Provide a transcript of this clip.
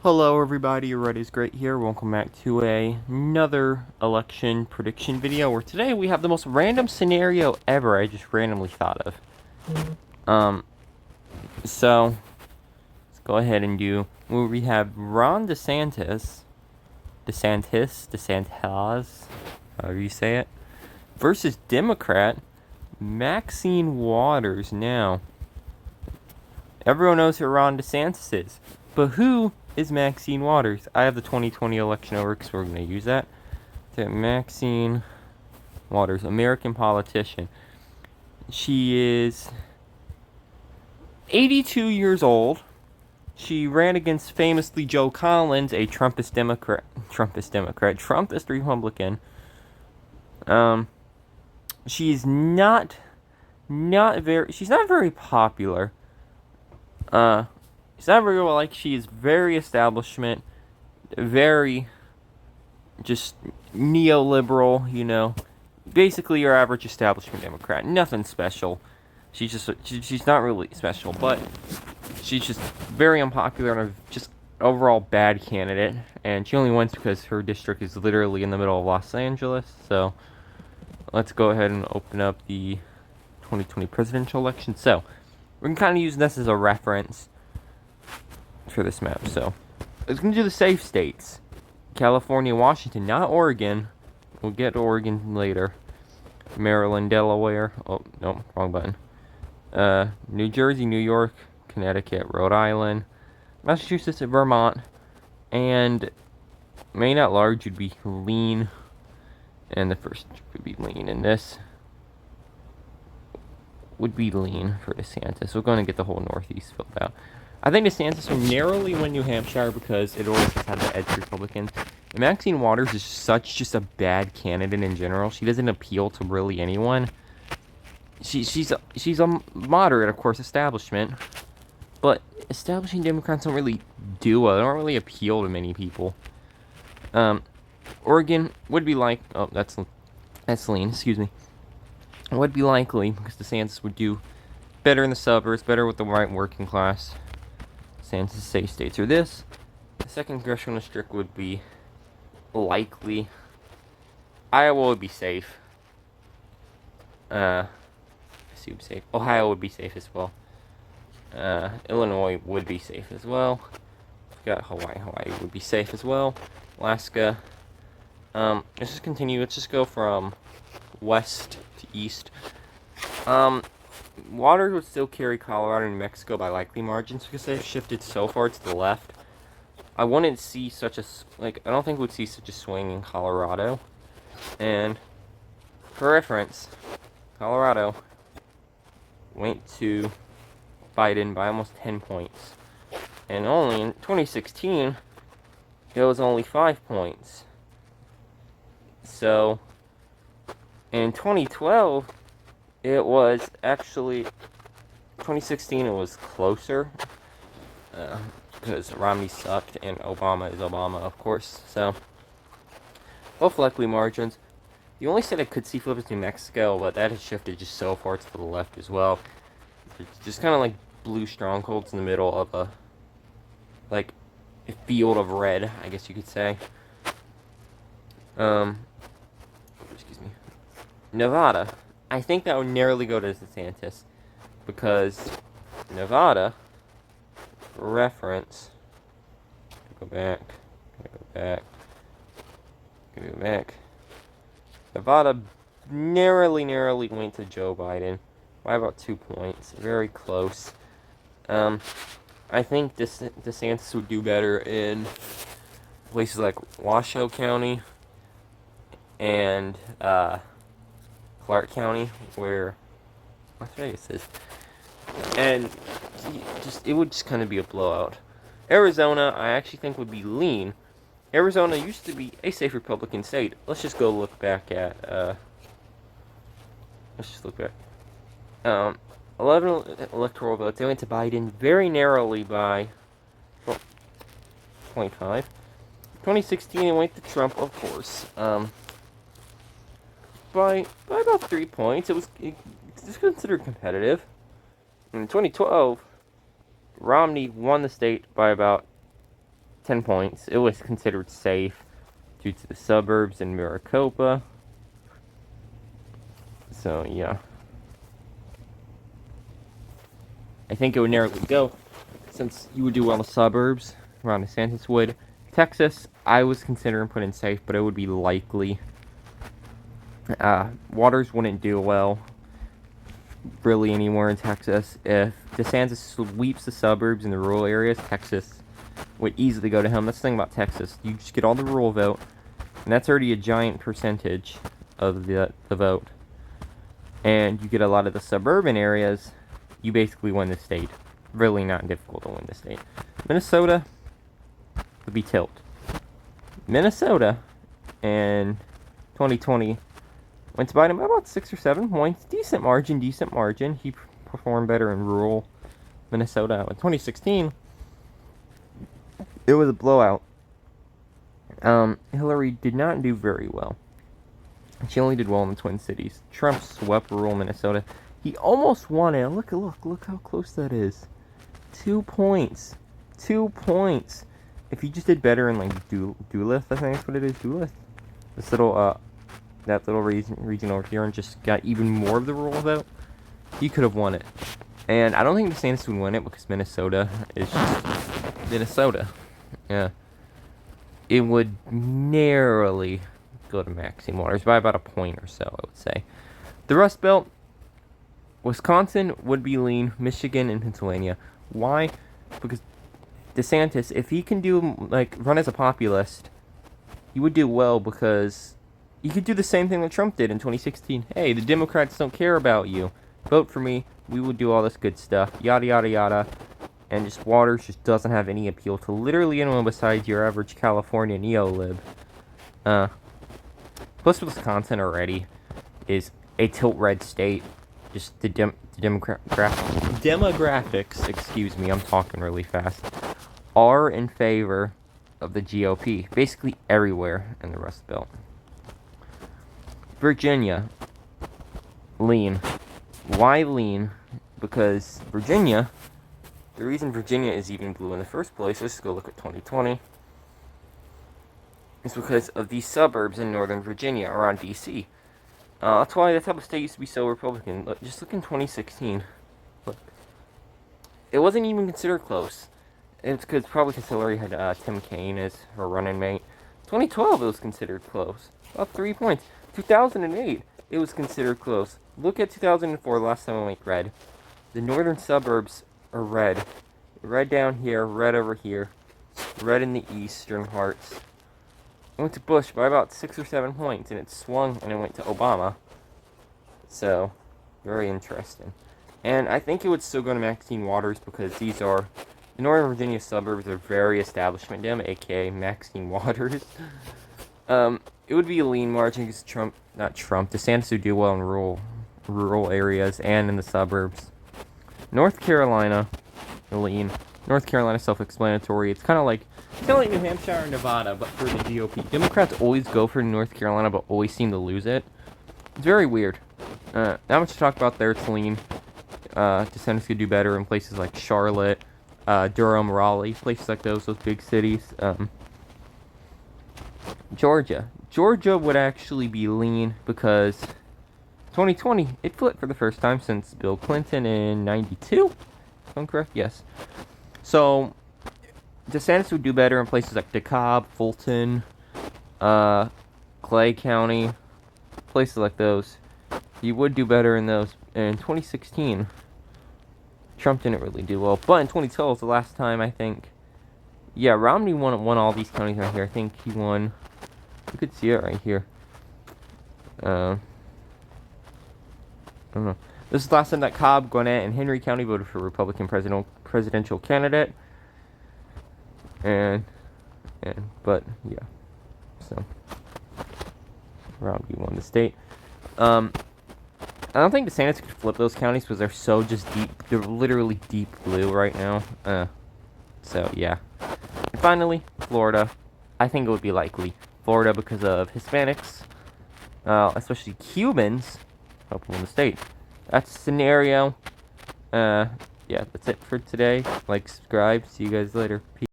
Hello everybody, Red is Great here. Welcome back to another election prediction video where today we have the most random scenario ever I just randomly thought of. So let's go ahead and do where we have Ron DeSantis, however you say it, versus Democrat Maxine Waters. Now, everyone knows who Ron DeSantis is, but who is Maxine Waters? I have the 2020 election over because we're going to use that. Maxine Waters, American politician. She is 82 years old. She ran against famously Joe Collins, a Trumpist Republican. She's not very popular. She's not very well liked. She is very establishment, very just neoliberal, basically your average establishment Democrat. Nothing special. She's not really special, but she's just very unpopular and a just overall bad candidate. And she only wins because her district is literally in the middle of Los Angeles. So let's go ahead and open up the 2020 presidential election. So we're kind of using this as a reference for this map. So it's going to do the safe states: California, Washington, not Oregon. We'll get to Oregon later. Maryland, Delaware. Oh, no, wrong button. New Jersey, New York, Connecticut, Rhode Island, Massachusetts, and Vermont. And Maine at large would be lean. And the first would be lean. And this would be lean for DeSantis. We're going to get the whole Northeast filled out. I think DeSantis will narrowly win New Hampshire because it always has had the edge Republican. And Maxine Waters is just a bad candidate in general. She doesn't appeal to really anyone. She's a moderate, of course, establishment, but establishing Democrats don't really do well. They don't really appeal to many people. Oregon would be like, oh, that's lean. Excuse me. Would be likely because DeSantis would do better in the suburbs, better with the white working class. DeSantis' safe states are this. The second congressional district would be likely. Iowa would be safe. Assume safe. Ohio would be safe as well. Illinois would be safe as well. We got Hawaii. Hawaii would be safe as well. Alaska. Let's just continue. Let's just go from west to east. Waters would still carry Colorado and New Mexico by likely margins because they've shifted so far to the left. I wouldn't see such a I don't think we'd see such a swing in Colorado. And for reference, Colorado went to Biden by almost 10 points. And only in 2016, it was only 5 points. So, in 2012, it was actually 2016. It was closer because Romney sucked and Obama is Obama, of course. So both likely margins. The only state I could see flip is New Mexico, but that has shifted just so far to the left as well. It's just kind of like blue strongholds in the middle of a field of red, I guess you could say. Excuse me. Nevada. I think that would narrowly go to DeSantis because Nevada, for reference, go back. Nevada narrowly went to Joe Biden by about 2 points, very close. I think DeSantis would do better in places like Washoe County and Clark County, where Las Vegas is, and it would just kind of be a blowout. Arizona, I actually think would be lean. Arizona used to be a safe Republican state. Let's just go look back at 11 electoral votes. They went to Biden very narrowly by 0.5. 2016, it went to Trump, of course. By about 3 points. It's considered competitive. In 2012, Romney won the state by about 10 points. It was considered safe due to the suburbs in Maricopa. So, yeah. I think it would narrowly go, since you would do well in the suburbs. Ron DeSantis would. Texas, I was considering putting safe, but it would be likely. Waters wouldn't do well really anywhere in Texas. If DeSantis sweeps the suburbs and the rural areas, Texas would easily go to him. That's the thing about Texas. You just get all the rural vote, and that's already a giant percentage of the vote. And you get a lot of the suburban areas, you basically win the state. Really not difficult to win the state. Minnesota would be tilt. Minnesota in 2020 went to Biden by about 6 or 7 points. Decent margin. He performed better in rural Minnesota. In 2016, it was a blowout. Hillary did not do very well. She only did well in the Twin Cities. Trump swept rural Minnesota. He almost won it. Look how close that is. 2 points. 2 points. If he just did better in, like, Duluth, I think that's what it is, Duluth. This little, that little region over here, and just got even more of the rural vote, he could have won it. And I don't think DeSantis would win it, because Minnesota is just Minnesota. Yeah. It would narrowly go to Maxine Waters by about a point or so, I would say. The Rust Belt, Wisconsin would be lean, Michigan and Pennsylvania. Why? Because DeSantis, if he can do, like, run as a populist, he would do well, because he could do the same thing that Trump did in 2016. Hey, the Democrats don't care about you. Vote for me. We would do all this good stuff. Yada, yada, yada. And just Waters just doesn't have any appeal to literally anyone besides your average California neo-lib. Plus, Wisconsin already is a tilt-red state. Just the demographics, excuse me, I'm talking really fast, are in favor of the GOP. Basically everywhere in the Rust Belt. Virginia, lean. Why lean? Because Virginia, the reason Virginia is even blue in the first place, let's go look at 2020, is because of these suburbs in Northern Virginia around D.C. That's how the state used to be so Republican. Look, just look in 2016. Look. It wasn't even considered close. It's probably because Hillary had Tim Kaine as her running mate. 2012, it was considered close. About 3 points. 2008, it was considered close. Look at 2004, the last time I went red. The northern suburbs are red. Red down here, red over here. Red in the eastern parts. It went to Bush by about 6 or 7 points, and it swung, and it went to Obama. So, very interesting. And I think it would still go to Maxine Waters, because these are, the Northern Virginia suburbs are very establishment dem, aka Maxine Waters. It would be a lean margin, because DeSantis would do well in rural areas and in the suburbs. North Carolina, lean. North Carolina, self-explanatory. It's kind of like New Hampshire and Nevada, but for the GOP. Democrats always go for North Carolina, but always seem to lose it. It's very weird. Not much to talk about there. It's lean. DeSantis could do better in places like Charlotte, Durham, Raleigh, places like those big cities. Georgia would actually be lean, because 2020, it flipped for the first time since Bill Clinton in 92. If I'm correct? Yes. So, DeSantis would do better in places like DeKalb, Fulton, Clay County, places like those. He would do better in those. In 2016, Trump didn't really do well. But in 2012 was the last time, I think. Yeah, Romney won all these counties right here. I think he won. You could see it right here. I don't know. This is the last time that Cobb, Gwinnett, and Henry County voted for Republican presidential candidate. But yeah. So Romney won the state. I don't think DeSantis could flip those counties because they're so just deep. They're literally deep blue right now. So yeah. And finally, Florida. I think it would be likely. Florida because of Hispanics, especially Cubans, help win the state. That's the scenario. Yeah, that's it for today. Like, subscribe. See you guys later. Peace.